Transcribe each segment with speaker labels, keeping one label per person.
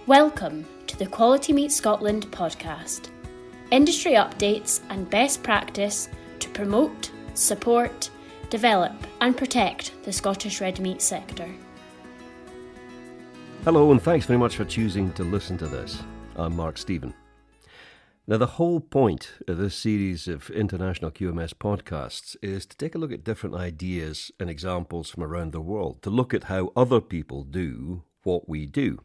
Speaker 1: Welcome to the Quality Meat Scotland podcast. Industry updates and best practice to promote, support, develop and protect the Scottish red meat sector.
Speaker 2: Hello and thanks very much for choosing to listen to this. I'm Mark Stephen. Now, the whole point of this series of international QMS podcasts is to take a look at different ideas and examples from around the world, to look at how other people do what we do.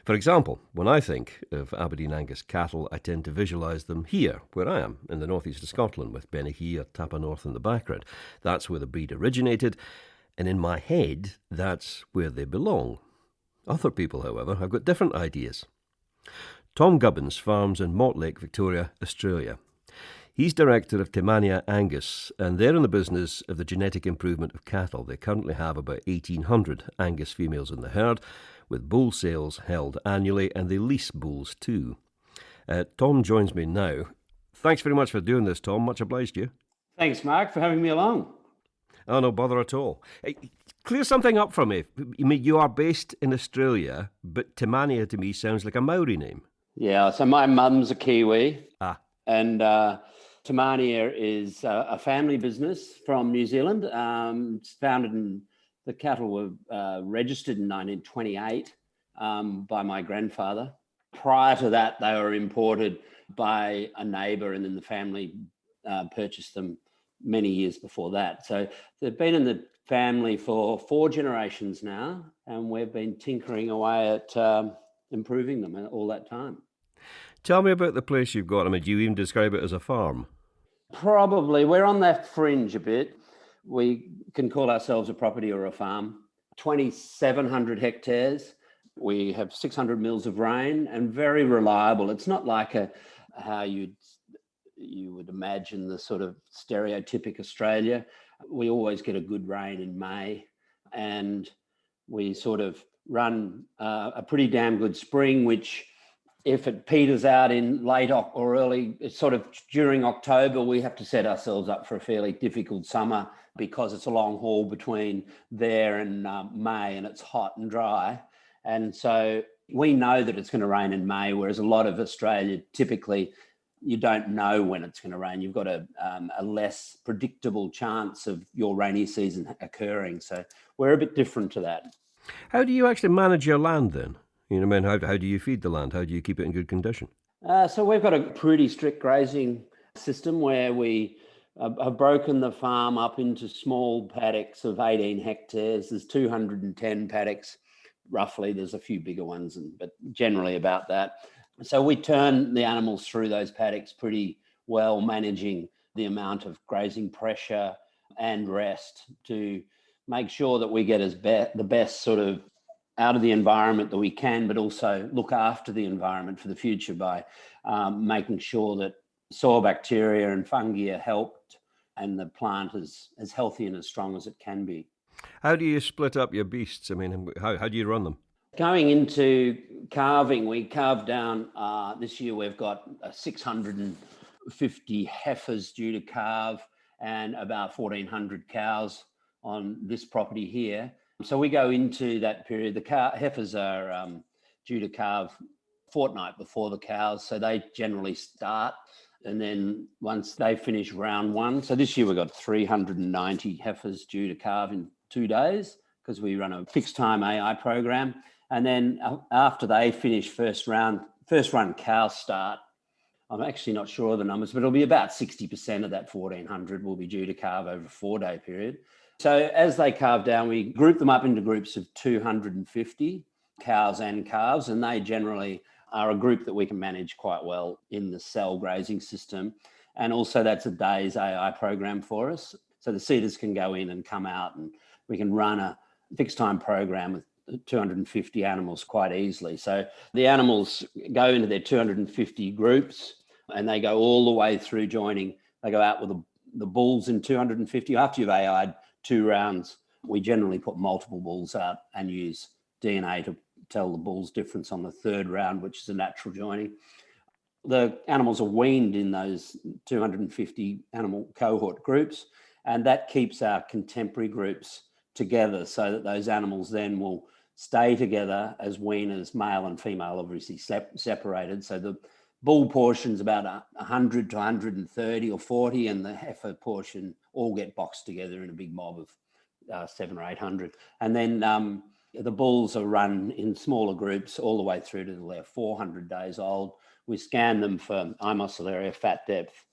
Speaker 2: For example, when I think of Aberdeen Angus cattle, I tend to visualise them here, where I am, in the northeast of Scotland, with Benihee or Tapa North in the background. That's where the breed originated, and in my head, that's where they belong. Other people, however, have got different ideas. Tom Gubbins farms in Mortlake, Victoria, Australia. He's director of Te Mania Angus, and they're in the business of the genetic improvement of cattle. They currently have about 1,800 Angus females in the herd, with bull sales held annually, and they lease bulls too. Tom joins me now. Thanks very much for doing this, Tom. Much obliged to you.
Speaker 3: Thanks, Mark, for having me along.
Speaker 2: Oh, no bother at all. Hey, clear something up for me. I mean, you are based in Australia, but Te Mania to me sounds like a Maori name.
Speaker 3: Yeah, so my mum's a Kiwi, and Te Mania is a family business from New Zealand. It's founded in, the cattle were registered in 1928 by my grandfather. Prior to that, they were imported by a neighbour, and then the family purchased them many years before that. So they've been in the family for 4 generations now, and we've been tinkering away at improving them all that time.
Speaker 2: Tell me about the place you've got. I mean, do you even describe it as a farm?
Speaker 3: Probably. We're on that fringe a bit. We can call ourselves a property or a farm. 2,700 hectares. We have 600 mils of rain and very reliable. It's not like how you would imagine the sort of stereotypic Australia. We always get a good rain in May, and we sort of run a pretty damn good spring, which if it peters out in late or early, sort of during October, we have to set ourselves up for a fairly difficult summer because it's a long haul between there and May, and it's hot and dry. And so we know that it's going to rain in May, whereas a lot of Australia, typically, you don't know when it's going to rain. You've got a less predictable chance of your rainy season occurring. So we're a bit different to that.
Speaker 2: How do you actually manage your land then? You know, I mean, how do you feed the land? How do you keep it in good condition?
Speaker 3: So we've got a pretty strict grazing system where we have broken the farm up into small paddocks of 18 hectares. There's 210 paddocks, roughly. There's a few bigger ones, but generally about that. So we turn the animals through those paddocks pretty well, managing the amount of grazing pressure and rest to make sure that we get the best sort of out of the environment that we can, but also look after the environment for the future by making sure that soil bacteria and fungi are helped and the plant is as healthy and as strong as it can be.
Speaker 2: How do you split up your beasts? I mean, how do you run them?
Speaker 3: Going into calving, we carved down, this year we've got 650 heifers due to calve and about 1,400 cows on this property here. So we go into that period. The heifers are due to calve fortnight before the cows, so they generally start. And then once they finish round 1, so this year we've got 390 heifers due to calve in 2 days because we run a fixed time AI program. And then after they finish first run cows start. I'm actually not sure of the numbers, but it'll be about 60% of that 1,400 will be due to calve over a 4-day period. So as they calve down, we group them up into groups of 250 cows and calves, and they generally are a group that we can manage quite well in the cell grazing system. And also that's a day's AI program for us. So the seeders can go in and come out, and we can run a fixed time program with 250 animals quite easily. So the animals go into their 250 groups, and they go all the way through joining. They go out with the bulls in 250. After you've AI'd 2 rounds, we generally put multiple bulls out and use DNA to tell the bull's difference on the 3rd round, which is a natural joining. The animals are weaned in those 250 animal cohort groups, and that keeps our contemporary groups together so that those animals then will stay together as weaners, male and female, obviously separated. So the bull portion's about 100 to 130 or 40, and the heifer portion all get boxed together in a big mob of 700 or 800. And then the bulls are run in smaller groups all the way through to they're 400 days old. We scan them for imosolaria, fat depth,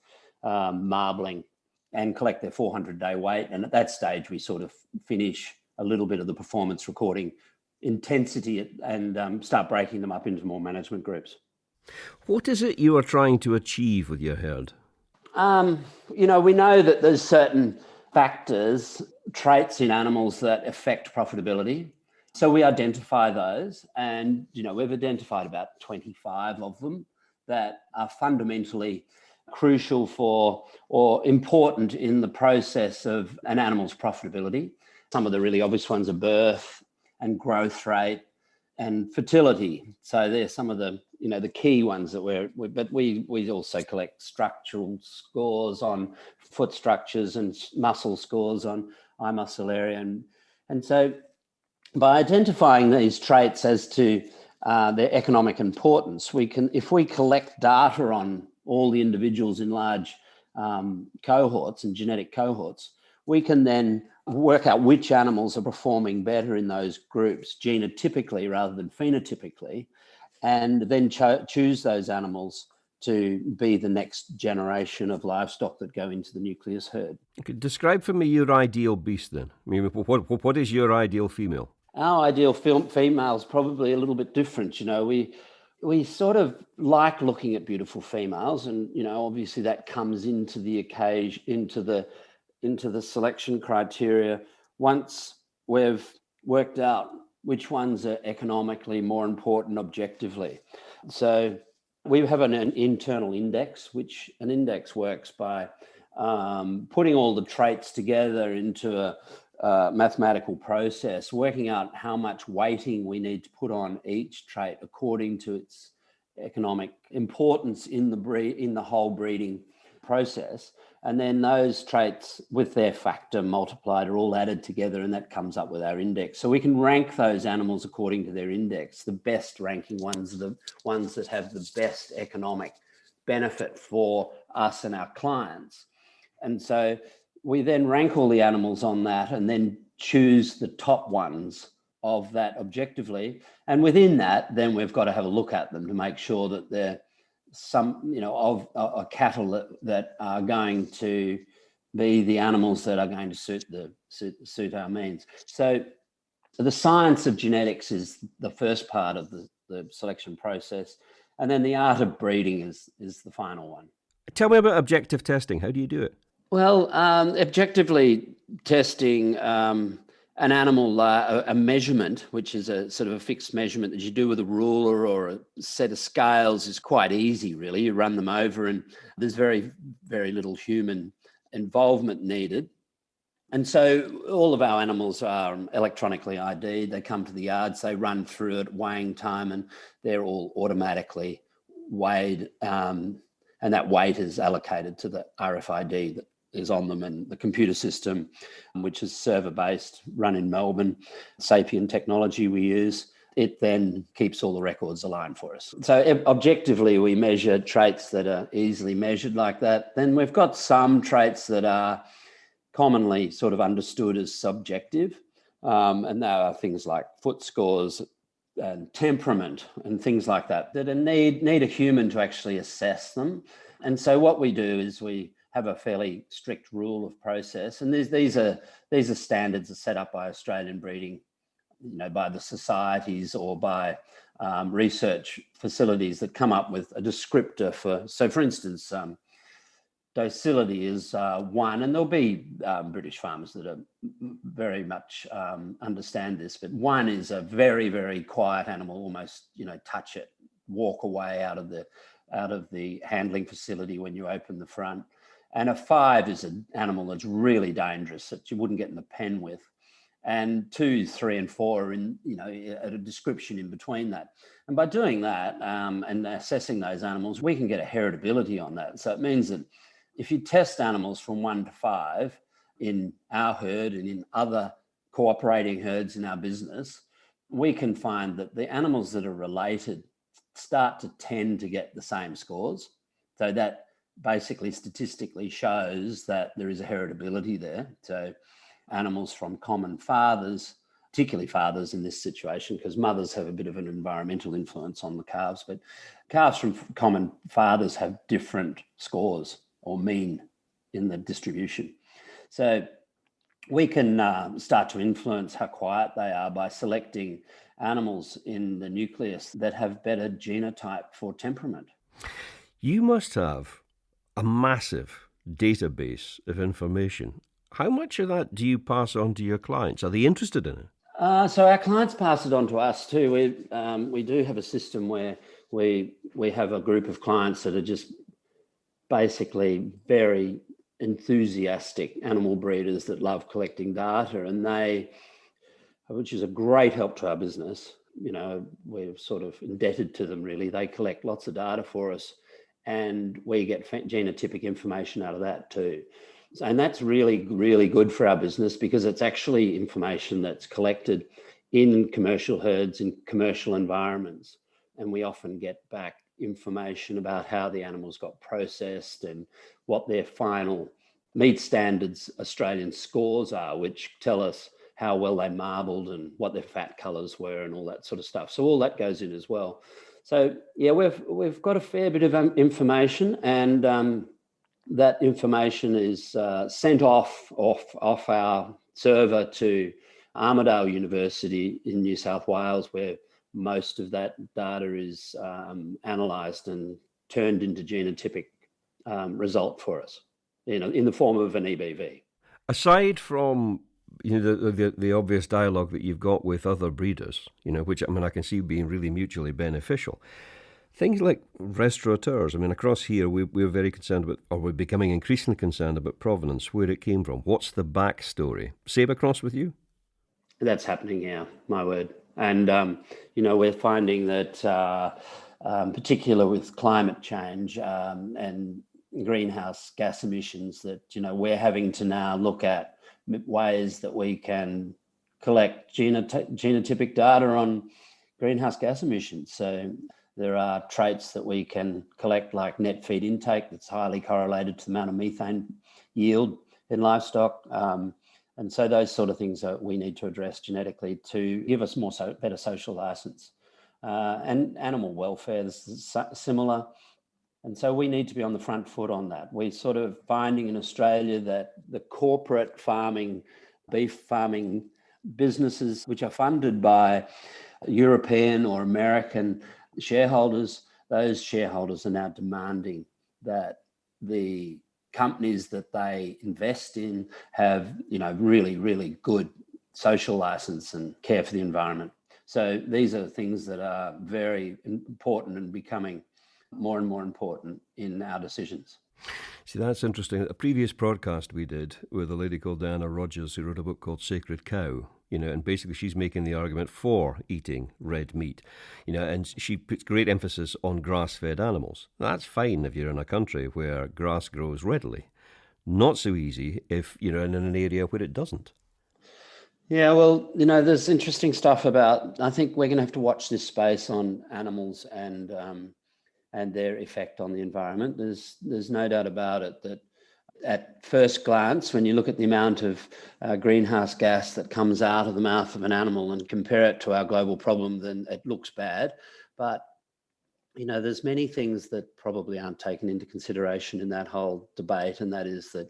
Speaker 3: marbling, and collect their 400-day weight. And at that stage, we sort of finish a little bit of the performance recording intensity and start breaking them up into more management groups.
Speaker 2: What is it you are trying to achieve with your herd?
Speaker 3: We know that there's certain factors, traits in animals that affect profitability. So we identify those, and, we've identified about 25 of them that are fundamentally crucial for or important in the process of an animal's profitability. Some of the really obvious ones are birth and growth rate and fertility. So they're some of the key ones that we also collect structural scores on foot structures and muscle scores on imosolaria. And so by identifying these traits as to their economic importance, if we collect data on all the individuals in large cohorts and genetic cohorts, we can then work out which animals are performing better in those groups genotypically rather than phenotypically, and then choose those animals to be the next generation of livestock that go into the nucleus herd.
Speaker 2: Okay, describe for me your ideal beast then. I mean, what is your ideal female?
Speaker 3: Our ideal female is probably a little bit different. We sort of like looking at beautiful females, and obviously that comes into the occasion, into the selection criteria once we've worked out which ones are economically more important objectively. So we have an internal index, which an index works by putting all the traits together into a mathematical process, working out how much weighting we need to put on each trait according to its economic importance in the whole breeding process. And then those traits with their factor multiplied are all added together, and that comes up with our index. So we can rank those animals according to their index. The best ranking ones are the ones that have the best economic benefit for us and our clients. And so we then rank all the animals on that and then choose the top ones of that objectively. And within that, then we've got to have a look at them to make sure that they're some, of a cattle that are going to be the animals that are going to suit our means. So the science of genetics is the first part of the selection process. And then the art of breeding is the final one.
Speaker 2: Tell me about objective testing. How do you do it?
Speaker 3: Well, objectively testing an animal, a measurement, which is a sort of a fixed measurement that you do with a ruler or a set of scales, is quite easy, really. You run them over and there's very, very little human involvement needed. And so all of our animals are electronically ID'd. They come to the yards, they run through at weighing time, and they're all automatically weighed. And that weight is allocated to the RFID that is on them, and the computer system, which is server-based, run in Melbourne, Sapien technology we use, it then keeps all the records aligned for us. So objectively, we measure traits that are easily measured like that. Then we've got some traits that are commonly sort of understood as subjective, and there are things like foot scores and temperament and things like that need a human to actually assess them. And so what we do is we have a fairly strict rule of process, and these are standards that are set up by Australian breeding, by the societies or by research facilities that come up with a descriptor for. So, for instance, docility is one, and there'll be British farmers that are very much understand this, but one is a very, very quiet animal, almost touch it, walk away out of the handling facility when you open the front. And a 5 is an animal that's really dangerous, that you wouldn't get in the pen with. And 2, 3, and 4 are in, at a description in between that. And by doing that and assessing those animals, we can get a heritability on that. So it means that if you test animals from 1 to 5 in our herd and in other cooperating herds in our business, we can find that the animals that are related start to tend to get the same scores. So that basically statistically shows that there is a heritability there. So animals from common fathers, particularly fathers in this situation, because mothers have a bit of an environmental influence on the calves, but calves from common fathers have different scores or mean in the distribution. So we can start to influence how quiet they are by selecting animals in the nucleus that have better genotype for temperament.
Speaker 2: You must have a massive database of information. How much of that do you pass on to your clients? Are they interested in it?
Speaker 3: So our clients pass it on to us too. We do have a system where we have a group of clients that are just basically very enthusiastic animal breeders that love collecting data, and which is a great help to our business. You know, we're sort of indebted to them really. They collect lots of data for us, and we get genotypic information out of that too. And that's really, really good for our business because it's actually information that's collected in commercial herds, in commercial environments. And we often get back information about how the animals got processed and what their final meat standards Australian scores are, which tell us how well they marbled and what their fat colours were and all that sort of stuff. So all that goes in as well. So yeah, we've got a fair bit of information, and that information is sent off our server to Armidale University in New South Wales, where most of that data is analysed and turned into genotypic result for us, in the form of an EBV.
Speaker 2: Aside from the obvious dialogue that you've got with other breeders, which I can see being really mutually beneficial. Things like restaurateurs. Across here, we're very concerned about, or we're becoming increasingly concerned about provenance, where it came from. What's the backstory? Same across with you?
Speaker 3: That's happening now, my word. And, we're finding that, particular with climate change and greenhouse gas emissions, that, we're having to now look at ways that we can collect genotypic data on greenhouse gas emissions. So there are traits that we can collect, like net feed intake, that's highly correlated to the amount of methane yield in livestock. And so those sort of things that we need to address genetically to give us better social license. And animal welfare is similar. And so we need to be on the front foot on that. We're sort of finding in Australia that the corporate farming, beef farming businesses, which are funded by European or American shareholders, those shareholders are now demanding that the companies that they invest in have, really, really good social license and care for the environment. So these are things that are very important and becoming more and more important in our decisions.
Speaker 2: See, that's interesting. A previous broadcast we did with a lady called Diana Rogers, who wrote a book called Sacred Cow, and basically she's making the argument for eating red meat, and she puts great emphasis on grass-fed animals. That's fine if you're in a country where grass grows readily. Not so easy if you're in an area where it doesn't.
Speaker 3: Yeah, well, there's interesting stuff about, I think we're going to have to watch this space on animals and their effect on the environment. There's no doubt about it that at first glance, when you look at the amount of greenhouse gas that comes out of the mouth of an animal and compare it to our global problem, then it looks bad. But, there's many things that probably aren't taken into consideration in that whole debate, and that is that,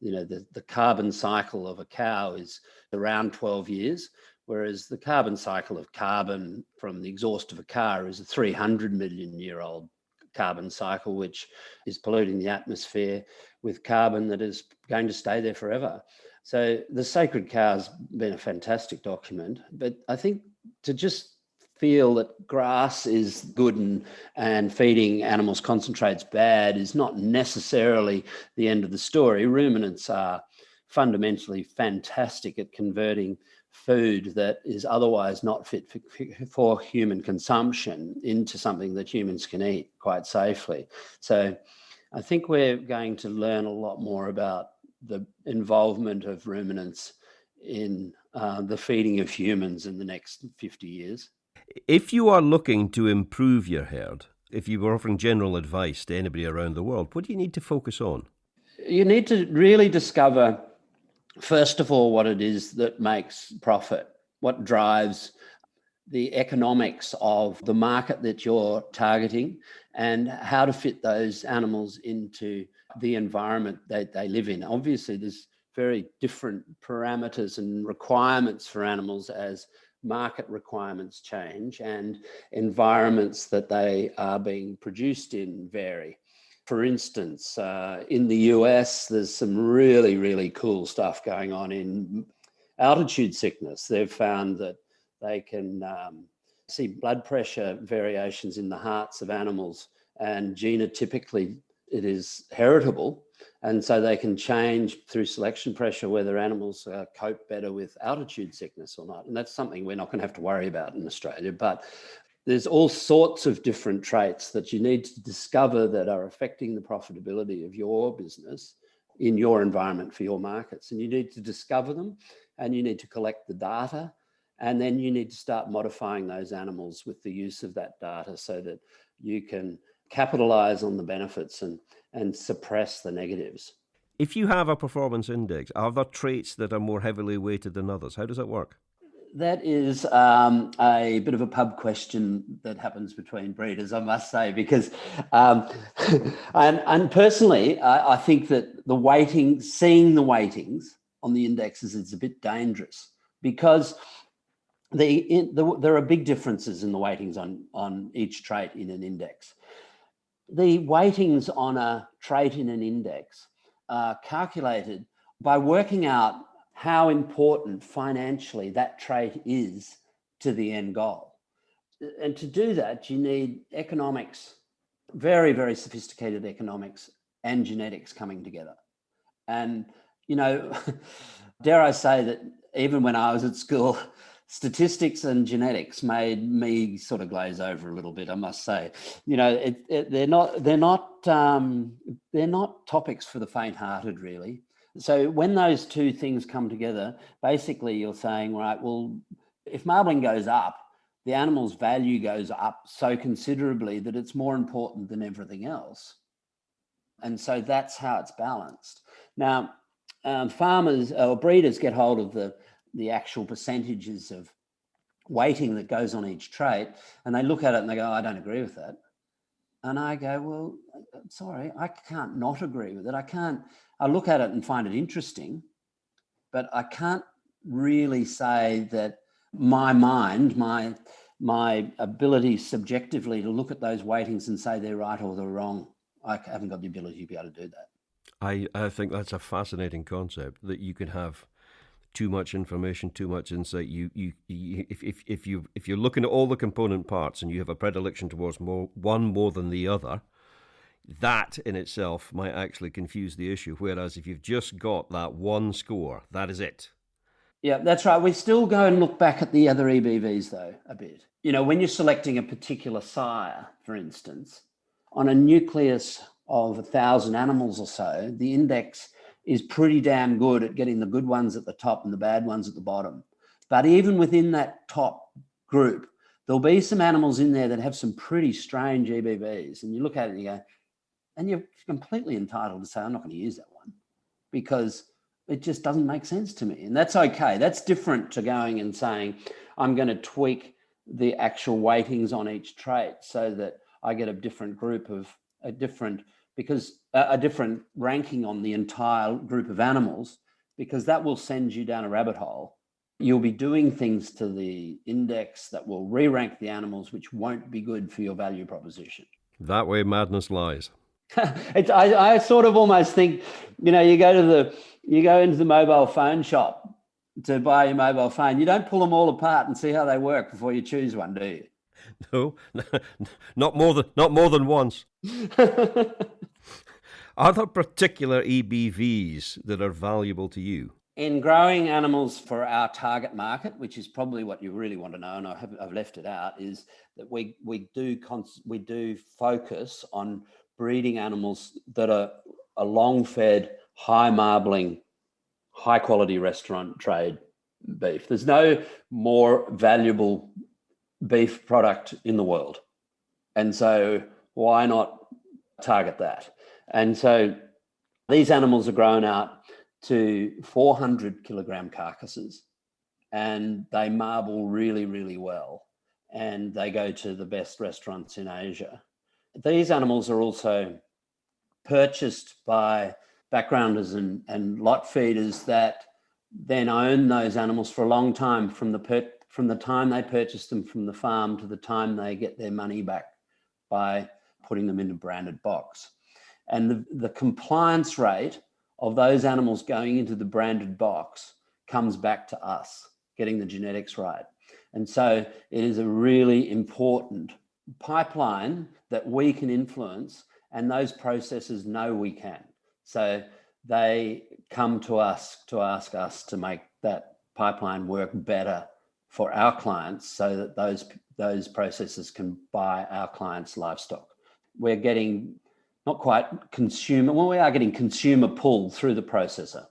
Speaker 3: the carbon cycle of a cow is around 12 years, whereas the carbon cycle of carbon from the exhaust of a car is a 300 million year old carbon cycle, which is polluting the atmosphere with carbon that is going to stay there forever. So the Sacred Cow's been a fantastic document, but I think to just feel that grass is good and feeding animals concentrates bad is not necessarily the end of the story. Ruminants are fundamentally fantastic at converting food that is otherwise not fit for human consumption into something that humans can eat quite safely. So I think we're going to learn a lot more about the involvement of ruminants in the feeding of humans in the next 50 years.
Speaker 2: If you are looking to improve your herd, if you were offering general advice to anybody around the world, what do you need to focus on?
Speaker 3: You need to really discover, first of all, what it is that makes profit, what drives the economics of the market that you're targeting, and how to fit those animals into the environment that they live in. Obviously, there's very different parameters and requirements for animals as market requirements change and environments that they are being produced in vary. For instance, in the US, there's some really, really cool stuff going on in altitude sickness. They've found that they can see blood pressure variations in the hearts of animals, and genotypically it is heritable. And so they can change through selection pressure whether animals cope better with altitude sickness or not. And that's something we're not going to have to worry about in Australia. But there's all sorts of different traits that you need to discover that are affecting the profitability of your business in your environment for your markets. And you need to discover them, and you need to collect the data, and then you need to start modifying those animals with the use of that data so that you can capitalize on the benefits and suppress the negatives.
Speaker 2: If you have a performance index, are there traits that are more heavily weighted than others? How does that work?
Speaker 3: That is a bit of a pub question that happens between breeders, I must say, because and personally, I think that the weighting, seeing the weightings on the indexes is a bit dangerous, because there are big differences in the weightings on each trait in an index. The weightings on a trait in an index are calculated by working out how important financially that trait is to the end goal. And to do that, you need economics, very, very sophisticated economics and genetics coming together. And, you know, dare I say that even when I was at school, statistics and genetics made me sort of glaze over a little bit, I must say. You know, they're not topics for the faint-hearted, really. So when those two things come together, basically you're saying, right, well, if marbling goes up, the animal's value goes up so considerably that it's more important than everything else. And so that's how it's balanced. Now, farmers or breeders get hold of the actual percentages of weighting that goes on each trait, and they look at it and they go, I don't agree with that. And I go, well, sorry, I can't not agree with it. I look at it and find it interesting, but I can't really say that my mind, my ability subjectively to look at those weightings and say they're right or they're wrong, I haven't got the ability to be able to do that.
Speaker 2: I think that's a fascinating concept, that you can have too much information, too much insight. If you're looking at all the component parts and you have a predilection towards one more than the other, that in itself might actually confuse the issue. Whereas if you've just got that one score, that is it.
Speaker 3: Yeah, that's right. We still go and look back at the other EBVs though a bit. You know, when you're selecting a particular sire, for instance, on a nucleus of 1,000 animals or so, the index is pretty damn good at getting the good ones at the top and the bad ones at the bottom. But even within that top group, there'll be some animals in there that have some pretty strange EBVs. And you look at it and you go, and you're completely entitled to say, I'm not going to use that one because it just doesn't make sense to me. And that's okay. That's different to going and saying, I'm going to tweak the actual weightings on each trait so that I get a different group of a different ranking on the entire group of animals, because that will send you down a rabbit hole. You'll be doing things to the index that will re-rank the animals, which won't be good for your value proposition.
Speaker 2: That way madness lies.
Speaker 3: I sort of almost think, you know, you go into the mobile phone shop to buy your mobile phone. You don't pull them all apart and see how they work before you choose one, do you?
Speaker 2: No, not more than once. Are there particular EBVs that are valuable to you?
Speaker 3: In growing animals for our target market, which is probably what you really want to know, and I've left it out, is that we do focus on breeding animals that are a long-fed, high marbling, high-quality restaurant trade beef. There's no more valuable beef product in the world. And so why not target that? And so these animals are grown out to 400 kilogram carcasses, and they marble really, really well. And they go to the best restaurants in Asia. These animals are also purchased by backgrounders and lot feeders that then own those animals for a long time, from the time they purchase them from the farm to the time they get their money back by putting them in a branded box. And the compliance rate of those animals going into the branded box comes back to us, getting the genetics right. And so it is a really important pipeline that we can influence, and those processors know we can. So they come to us to ask us to make that pipeline work better for our clients, so that those processors can buy our clients' livestock. We're getting not quite consumer, well, we are getting consumer pull through the processor.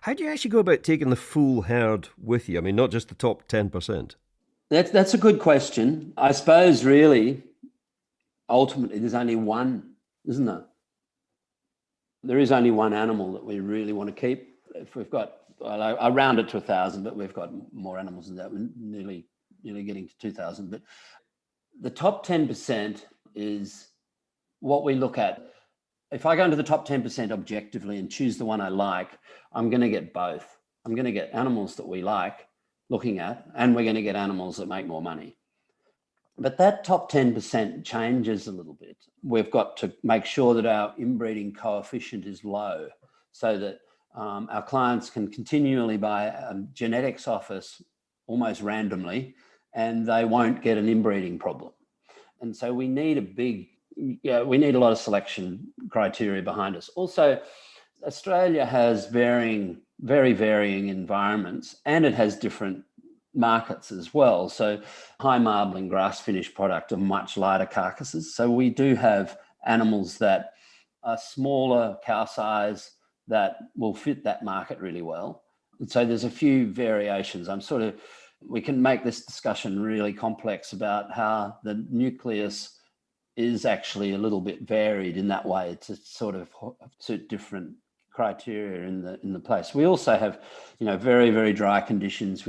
Speaker 2: How do you actually go about taking the full herd with you? I mean, not just the top 10%.
Speaker 3: That's a good question. I suppose really, ultimately, there's only one, isn't there? There is only one animal that we really want to keep. If we've got, well, I round it to 1,000, but we've got more animals than that. We're nearly getting to 2,000. But the top 10% is what we look at. If I go into the top 10% objectively and choose the one I like, I'm going to get both. I'm going to get animals that we like looking at, and we're going to get animals that make more money. But that top 10% changes a little bit. We've got to make sure that our inbreeding coefficient is low, so that our clients can continually buy a genetics office almost randomly, and they won't get an inbreeding problem. And so we need a lot of selection criteria behind us. Also, Australia has very varying environments, and it has different markets as well. So high marbling grass finished product are much lighter carcasses. So we do have animals that are smaller cow size that will fit that market really well. And so there's a few variations. We can make this discussion really complex about how the nucleus is actually a little bit varied in that way to sort of suit different criteria in the place. We also have, very, very dry conditions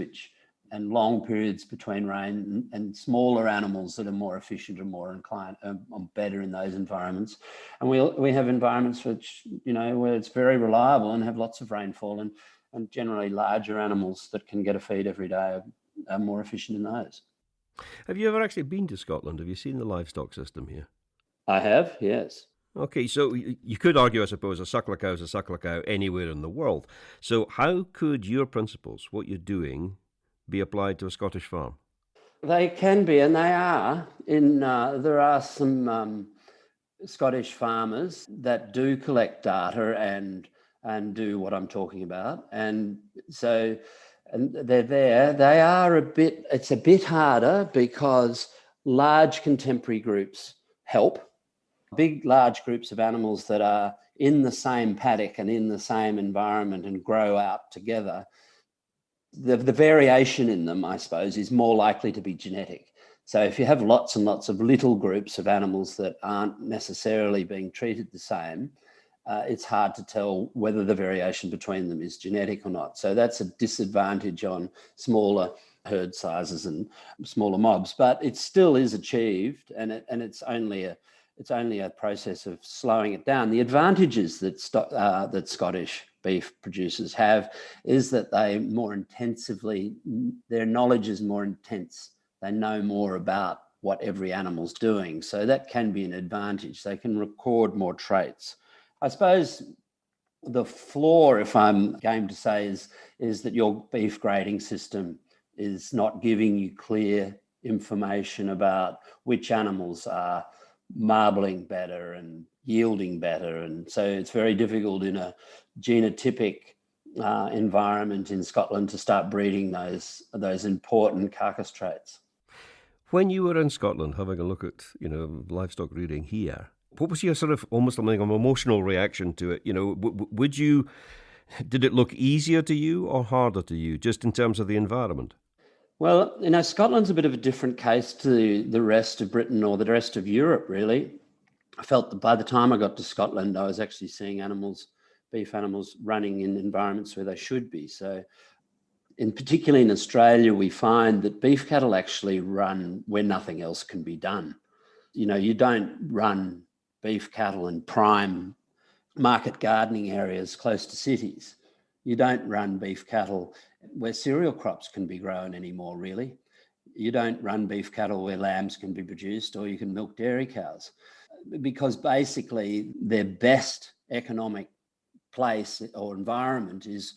Speaker 3: and long periods between rain, and smaller animals that are more efficient and more inclined, are better in those environments. And we have environments which, where it's very reliable and have lots of rainfall, and generally larger animals that can get a feed every day are more efficient in those.
Speaker 2: Have you ever actually been to Scotland? Have you seen the livestock system here?
Speaker 3: I have, yes.
Speaker 2: Okay, so you could argue, I suppose, a suckler cow is a suckler cow anywhere in the world. So how could your principles, what you're doing, be applied to a Scottish farm?
Speaker 3: They can be, and they are. There are some Scottish farmers that do collect data and do what I'm talking about, and they're there. They are it's a bit harder because large contemporary groups help. Big, large groups of animals that are in the same paddock and in the same environment and grow out together, the variation in them, I suppose, is more likely to be genetic. So if you have lots and lots of little groups of animals that aren't necessarily being treated the same, it's hard to tell whether the variation between them is genetic or not. So that's a disadvantage on smaller herd sizes and smaller mobs, but it still is achieved, and it's only a process of slowing it down. The advantages that Scottish beef producers have is that their knowledge is more intense. They know more about what every animal's doing. So that can be an advantage. They can record more traits. I suppose the flaw, if I'm game to say, is that your beef grading system is not giving you clear information about which animals are marbling better and yielding better. And so it's very difficult in a genotypic environment in Scotland to start breeding those important carcass traits.
Speaker 2: When you were in Scotland having a look at, livestock rearing here, what was your sort of almost like an emotional reaction to it? Would you Did it look easier to you or harder to you, just in terms of the environment?
Speaker 3: Well, Scotland's a bit of a different case to the rest of Britain or the rest of Europe, really. I felt that by the time I got to Scotland, I was actually seeing beef animals running in environments where they should be. So particularly in Australia, we find that beef cattle actually run where nothing else can be done. You don't run beef cattle in prime market gardening areas close to cities. You don't run beef cattle where cereal crops can be grown anymore, really. You don't run beef cattle where lambs can be produced or you can milk dairy cows, because basically their best economic place or environment is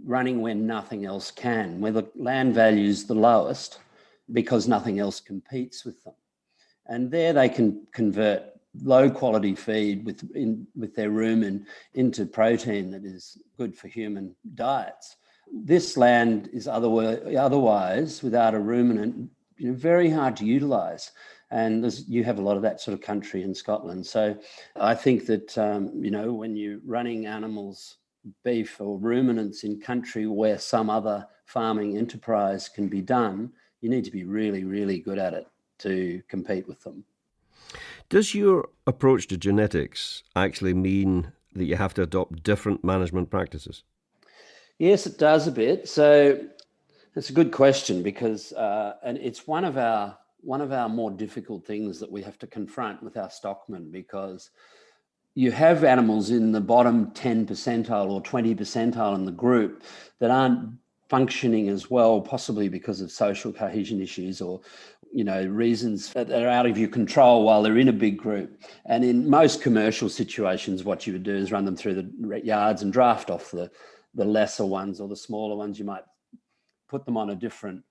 Speaker 3: running where nothing else can, where the land value is the lowest because nothing else competes with them. And there they can convert low quality feed with their rumen into protein that is good for human diets. This land is otherwise, without a ruminant, very hard to utilise. And you have a lot of that sort of country in Scotland. So I think that, when you're running animals, beef or ruminants in country where some other farming enterprise can be done, you need to be really, really good at it to compete with them.
Speaker 2: Does your approach to genetics actually mean that you have to adopt different management practices?
Speaker 3: Yes, it does a bit. So it's a good question because, and it's one of our more difficult things that we have to confront with our stockmen, because you have animals in the bottom 10 percentile or 20 percentile in the group that aren't functioning as well, possibly because of social cohesion issues or, reasons that are out of your control while they're in a big group. And in most commercial situations, what you would do is run them through the yards and draft off the lesser ones or the smaller ones. You might put them on a different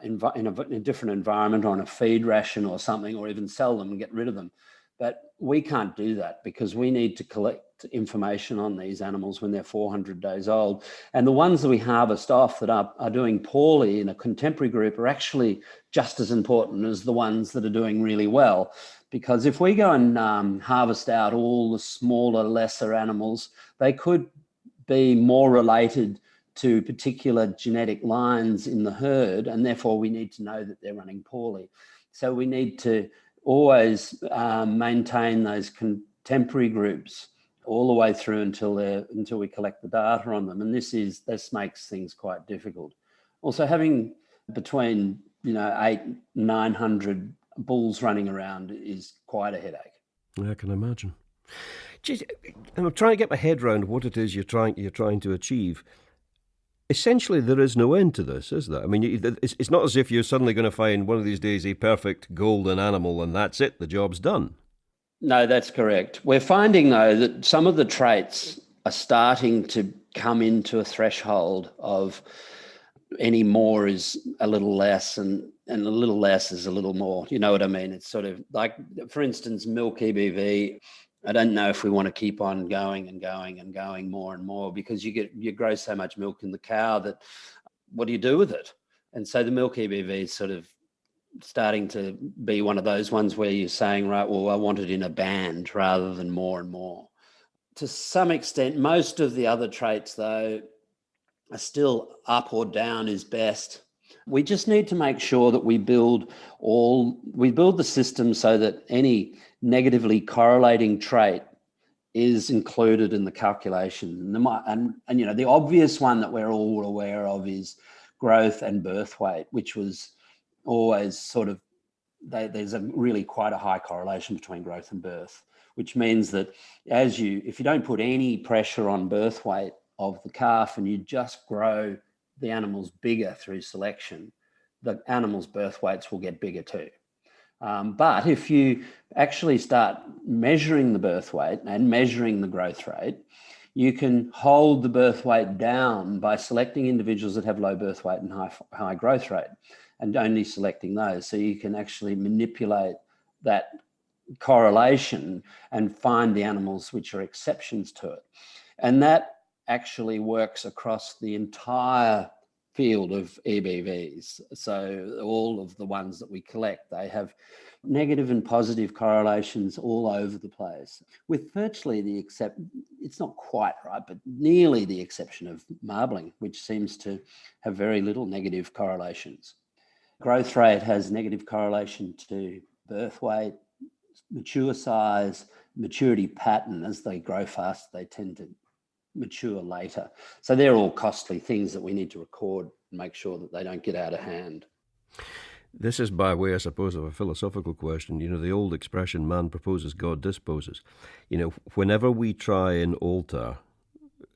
Speaker 3: in a different environment, or on a feed ration or something, or even sell them and get rid of them. But we can't do that because we need to collect information on these animals when they're 400 days old. And the ones that we harvest off that are doing poorly in a contemporary group are actually just as important as the ones that are doing really well. Because if we go and harvest out all the smaller, lesser animals, they could be more related to particular genetic lines in the herd, and therefore we need to know that they're running poorly. So we need to always maintain those contemporary groups all the way through until we collect the data on them, and this makes things quite difficult. Also, having between 800-900 bulls running around is quite a headache.
Speaker 2: I can imagine. Geez, I'm trying to get my head around what it is you're trying to achieve. Essentially, there is no end to this, is there? I mean, it's not as if you're suddenly going to find one of these days a perfect golden animal and that's it, the job's done.
Speaker 3: No, that's correct. We're finding, though, that some of the traits are starting to come into a threshold of any more is a little less and a little less is a little more. You know what I mean? It's sort of like, for instance, milk EBV. I don't know if we want to keep on going and going and going more and more, because you grow so much milk in the cow that what do you do with it? And so the milk EBV is sort of starting to be one of those ones where you're saying, right, well, I want it in a band rather than more and more. To some extent, most of the other traits, though, are still up or down is best. We just need to make sure that we build the system so that any negatively correlating trait is included in the calculation. And the obvious one that we're all aware of is growth and birth weight, which was always sort of, there's really quite a high correlation between growth and birth, which means that if you don't put any pressure on birth weight of the calf and you just grow the animals bigger through selection, the animals' birth weights will get bigger too. But if you actually start measuring the birth weight and measuring the growth rate, you can hold the birth weight down by selecting individuals that have low birth weight and high growth rate, and only selecting those. So you can actually manipulate that correlation and find the animals which are exceptions to it. And that actually works across the entire field of EBVs. So all of the ones that we collect, they have negative and positive correlations all over the place, with virtually it's not quite right, but nearly the exception of marbling, which seems to have very little negative correlations. Growth rate has negative correlation to birth weight, mature size, maturity pattern. As they grow fast, they tend to mature later. So they're all costly things that we need to record and make sure that they don't get out of hand.
Speaker 2: This is by way, I suppose, of a philosophical question. The old expression, man proposes, God disposes. Whenever we try and alter,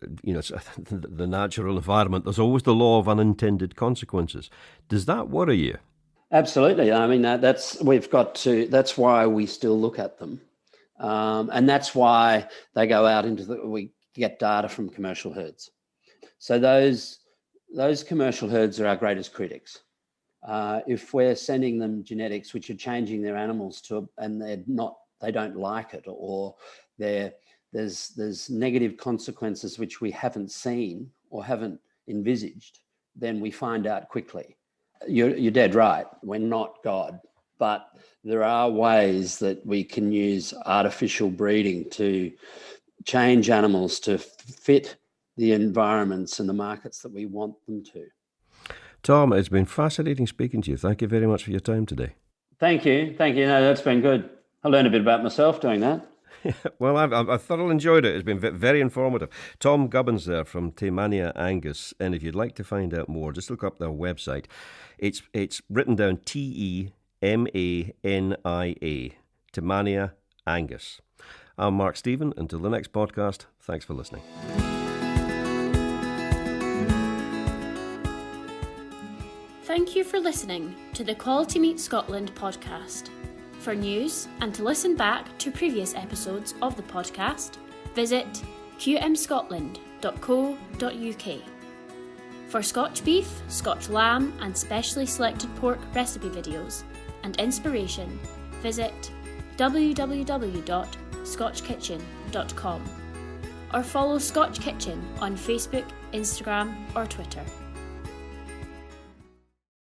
Speaker 2: the natural environment, there's always the law of unintended consequences. Does that worry you?
Speaker 3: Absolutely. I mean, that's why we still look at them. And that's why they go out we get data from commercial herds. So those commercial herds are our greatest critics. If we're sending them genetics which are changing their animals and they don't like it, or there's negative consequences which we haven't seen or haven't envisaged, then we find out quickly. You're dead right. We're not God, but there are ways that we can use artificial breeding to change animals to fit the environments and the markets that we want them to.
Speaker 2: Tom, it's been fascinating speaking to you. Thank you very much for your time today.
Speaker 3: Thank you. No, that's been good. I learned a bit about myself doing that.
Speaker 2: Well, I've thoroughly enjoyed it. It's been very informative. Tom Gubbins there from Te Mania Angus. And if you'd like to find out more, just look up their website. It's written down TEMANIA, Te Mania Angus. I'm Mark Stephen. Until the next podcast, thanks for listening.
Speaker 1: Thank you for listening to the Quality Meat Scotland podcast. For news and to listen back to previous episodes of the podcast, visit qmscotland.co.uk. For Scotch beef, Scotch lamb and specially selected pork recipe videos and inspiration, visit www.scotchkitchen.com or follow Scotch Kitchen on Facebook, Instagram or Twitter.